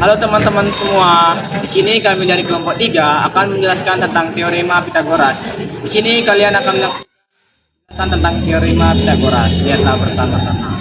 Halo teman-teman semua. Di sini kami dari kelompok 3 akan menjelaskan tentang teorema Pitagoras. Di sini kalian akan menjelaskan tentang teorema Pitagoras. Lihatlah bersama-sama.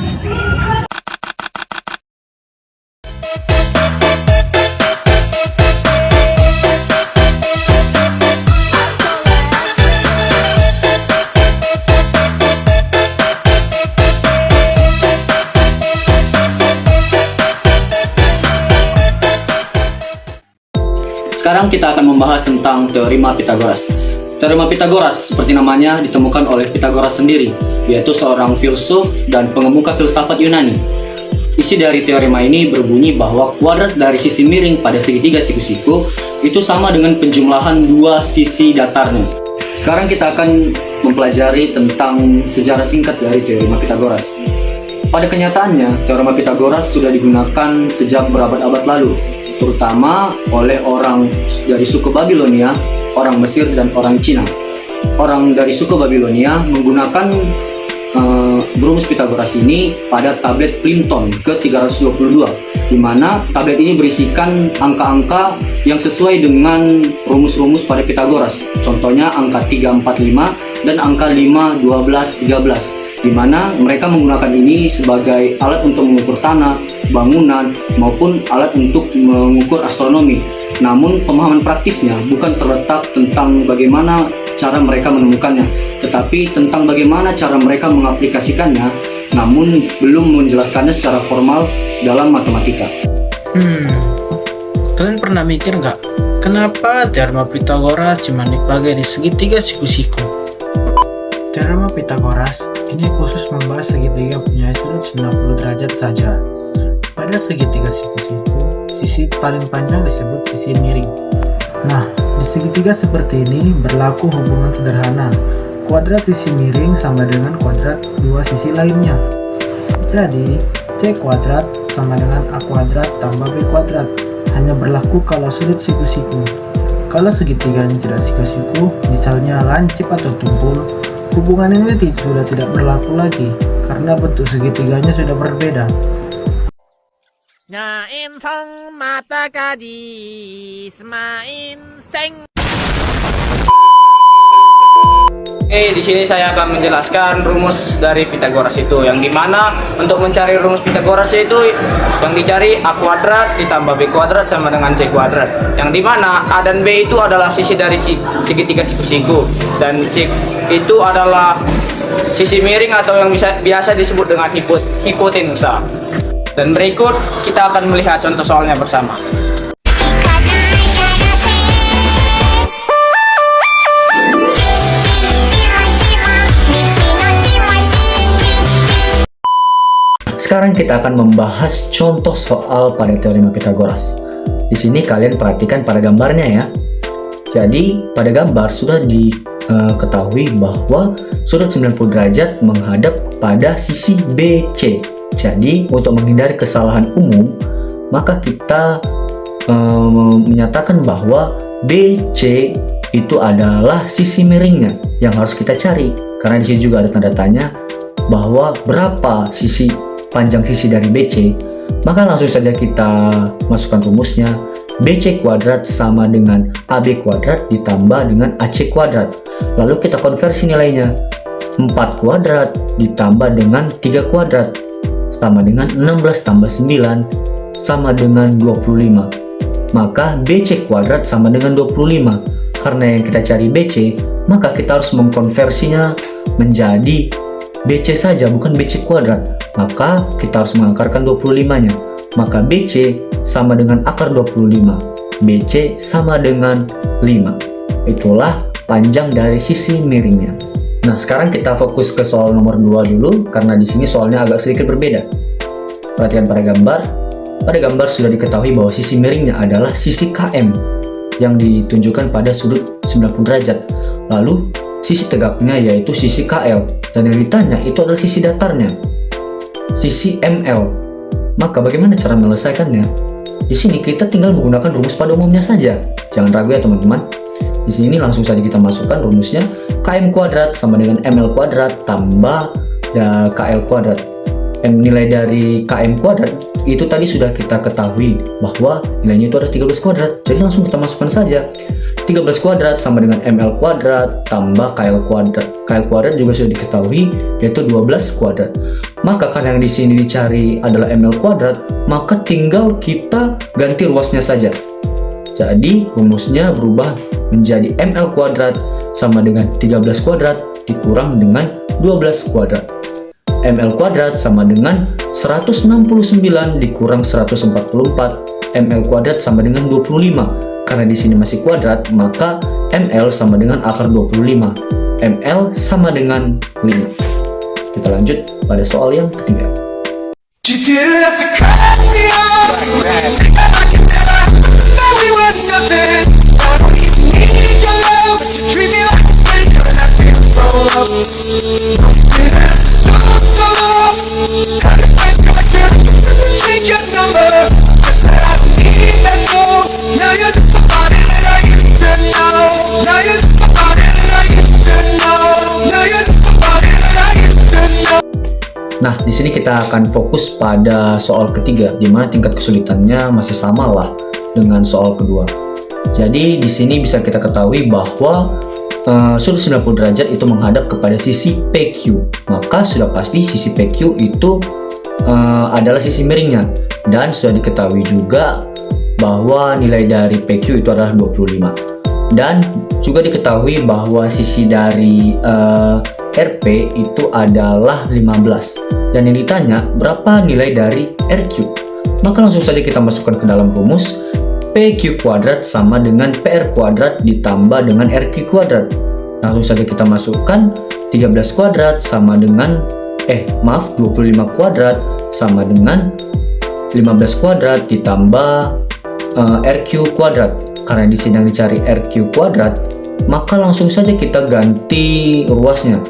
Sekarang kita akan membahas tentang teorema Pitagoras. Teorema Pitagoras, seperti namanya, ditemukan oleh Pitagoras sendiri, yaitu seorang filsuf dan pengemuka filsafat Yunani. Isi dari teorema ini berbunyi bahwa kuadrat dari sisi miring pada segitiga siku-siku itu sama dengan penjumlahan dua sisi datarnya. Sekarang kita akan mempelajari tentang sejarah singkat dari teorema Pitagoras. Pada kenyataannya, teorema Pitagoras sudah digunakan sejak berabad-abad lalu, terutama oleh orang dari suku Babilonia, orang Mesir, dan orang Cina. Orang dari suku Babilonia menggunakan rumus Pitagoras ini pada tablet Plimpton ke-322, di mana tablet ini berisikan angka-angka yang sesuai dengan rumus-rumus pada Pitagoras. Contohnya angka 345 dan angka 5, 12, 13, di mana mereka menggunakan ini sebagai alat untuk mengukur tanah, bangunan, maupun alat untuk mengukur astronomi. Namun pemahaman praktisnya bukan terletak tentang bagaimana cara mereka menemukannya, tetapi tentang bagaimana cara mereka mengaplikasikannya, namun belum menjelaskannya secara formal dalam matematika. Kalian pernah mikir nggak, kenapa teorema Pitagoras cuma dipakai di segitiga siku-siku? Teorema Pitagoras ini khusus membahas segitiga punya sudut 90 derajat saja. Pada segitiga siku-siku, sisi paling panjang disebut sisi miring. Nah, di segitiga seperti ini berlaku hubungan sederhana. Kuadrat sisi miring sama dengan kuadrat dua sisi lainnya. Jadi, C kuadrat sama dengan A kuadrat tambah B kuadrat. Hanya berlaku kalau sudut siku-siku. Kalau segitiganya tidak siku-siku, misalnya lancip atau tumpul, hubungan ini sudah tidak berlaku lagi karena bentuk segitiganya sudah berbeda. Nyain song mata gadis main seng. Di sini saya akan menjelaskan rumus dari Pitagoras itu, yang dimana untuk mencari rumus Pitagoras itu yang dicari A kuadrat ditambah B kuadrat sama dengan C kuadrat, yang dimana A dan B itu adalah sisi dari segitiga siku-siku, dan C itu adalah sisi miring atau yang biasa disebut dengan hipotenusa. Dan berikut kita akan melihat contoh soalnya bersama. Sekarang kita akan membahas contoh soal pada teorema Pitagoras. Di sini kalian perhatikan pada gambarnya ya. Jadi pada gambar sudah diketahui bahwa sudut 90 derajat menghadap pada sisi BC. Jadi untuk menghindari kesalahan umum, maka kita menyatakan bahwa BC itu adalah sisi miringnya yang harus kita cari. Karena di sini juga ada tanda tanya bahwa berapa panjang sisi dari BC, maka langsung saja kita masukkan rumusnya. BC kuadrat sama dengan AB kuadrat ditambah dengan AC kuadrat. Lalu kita konversi nilainya. 4 kuadrat ditambah dengan 3 kuadrat sama dengan 16 tambah 9 sama dengan 25. Maka BC kuadrat sama dengan 25. Karena yang kita cari BC, maka kita harus mengkonversinya menjadi BC saja, bukan BC kuadrat. Maka kita harus mengakarkan 25-nya. Maka BC sama dengan akar 25. BC sama dengan 5. Itulah panjang dari sisi miringnya. Nah, sekarang kita fokus ke soal nomor 2 dulu, karena di sini soalnya agak sedikit berbeda. Perhatikan pada gambar. Pada gambar sudah diketahui bahwa sisi miringnya adalah sisi KM yang ditunjukkan pada sudut 90 derajat. Lalu sisi tegaknya yaitu sisi KL, dan yang ditanya itu adalah sisi datarnya, sisi ML. Maka bagaimana cara menyelesaikannya? Di sini kita tinggal menggunakan rumus pada umumnya saja. Jangan ragu ya teman-teman. Di sini langsung saja kita masukkan rumusnya. KM kuadrat sama dengan ML kuadrat tambah KL kuadrat. Nilai dari KM kuadrat itu tadi sudah kita ketahui bahwa nilainya itu ada 13 kuadrat. Jadi langsung kita masukkan saja. 13 kuadrat sama dengan ML kuadrat tambah KL kuadrat. KL kuadrat juga sudah diketahui yaitu 12 kuadrat. Maka karena yang di sini dicari adalah ML kuadrat, maka tinggal kita ganti ruasnya saja. Jadi rumusnya berubah menjadi ML kuadrat sama dengan 13 kuadrat dikurang dengan 12 kuadrat. ML kuadrat sama dengan 169 dikurang 144. ML kuadrat sama dengan 25. Karena di sini masih kuadrat, maka ML sama dengan akar 25. ML sama dengan 5. Kita lanjut pada soal yang ketiga. You didn't have to cut me off. I can never know we were nothing. I don't even need your love, but you treat me like a stranger, and I feel so low. You didn't have to stop so long. Had to fight my turn to change your number. I said I don't need that no. Now you're just somebody that I used to know. Now you're just somebody that I used to know. Now you're just somebody that I used to know. Nah, di sini kita akan fokus pada soal ketiga, di mana tingkat kesulitannya masih sama lah dengan soal kedua. Jadi di sini bisa kita ketahui bahwa sudut 90 derajat itu menghadap kepada sisi PQ. Maka sudah pasti sisi PQ itu adalah sisi miringnya. Dan sudah diketahui juga bahwa nilai dari PQ itu adalah 25. Dan juga diketahui bahwa sisi dari RP itu adalah 15. Dan yang ditanya berapa nilai dari RQ. Maka langsung saja kita masukkan ke dalam rumus. PQ kuadrat sama dengan PR kuadrat ditambah dengan RQ kuadrat. Langsung saja kita masukkan 13 kuadrat sama dengan 25 kuadrat sama dengan 15 kuadrat ditambah RQ kuadrat. Karena di sini yang dicari RQ kuadrat, maka langsung saja kita ganti ruasnya.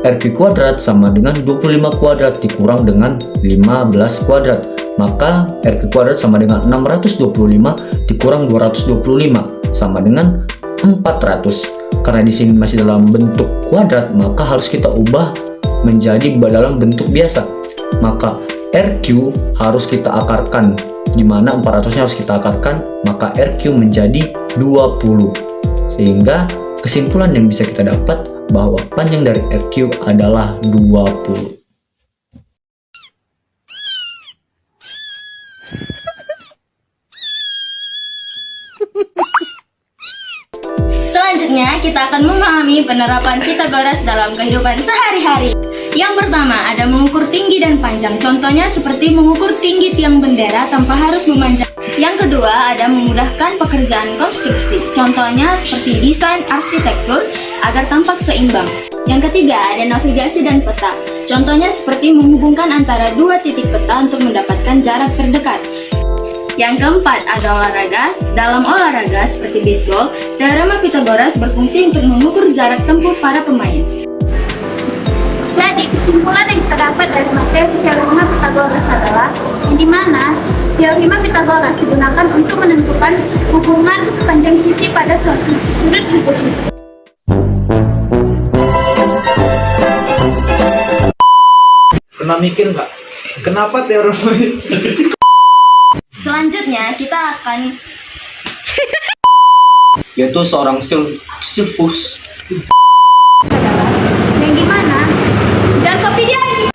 RQ kuadrat sama dengan 25 kuadrat dikurang dengan 15 kuadrat. Maka RQ kuadrat sama dengan 625 dikurang 225 sama dengan 400. Karena di sini masih dalam bentuk kuadrat, maka harus kita ubah menjadi dalam bentuk biasa. Maka RQ harus kita akarkan, di mana 400-nya harus kita akarkan, maka RQ menjadi 20. Sehingga kesimpulan yang bisa kita dapat bahwa panjang dari RQ adalah 20. Selanjutnya, kita akan memahami penerapan Pythagoras dalam kehidupan sehari-hari. Yang pertama, ada mengukur tinggi dan panjang. Contohnya seperti mengukur tinggi tiang bendera tanpa harus memanjang. Yang kedua, ada memudahkan pekerjaan konstruksi. Contohnya seperti desain arsitektur agar tampak seimbang. Yang ketiga, ada navigasi dan peta. Contohnya seperti menghubungkan antara dua titik peta untuk mendapatkan jarak terdekat. Yang keempat, ada olahraga. Dalam olahraga seperti baseball, teorema Pythagoras berfungsi untuk mengukur jarak tempuh para pemain. Jadi, kesimpulan yang kita dapat dari materi teorema Pythagoras adalah di mana teorema Pythagoras digunakan untuk menentukan hubungan panjang sisi pada suatu sudut siku-siku. Pernah mikir nggak? Kenapa teorema Selanjutnya, kita akan Yaitu seorang Sisyphus. yang gimana? Jangan copy dia ini.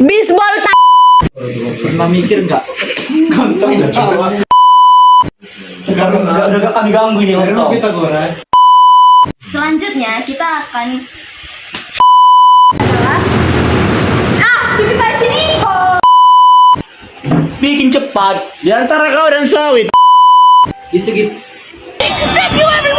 Bisbol pernah mikir nggak? Kontol nggak coba? Udah kami ganggu ini Teorema orang. Pythagoras. Selanjutnya, kita akan Bikin cepat di antara kau dan sawit. Di segi Thank you everyone.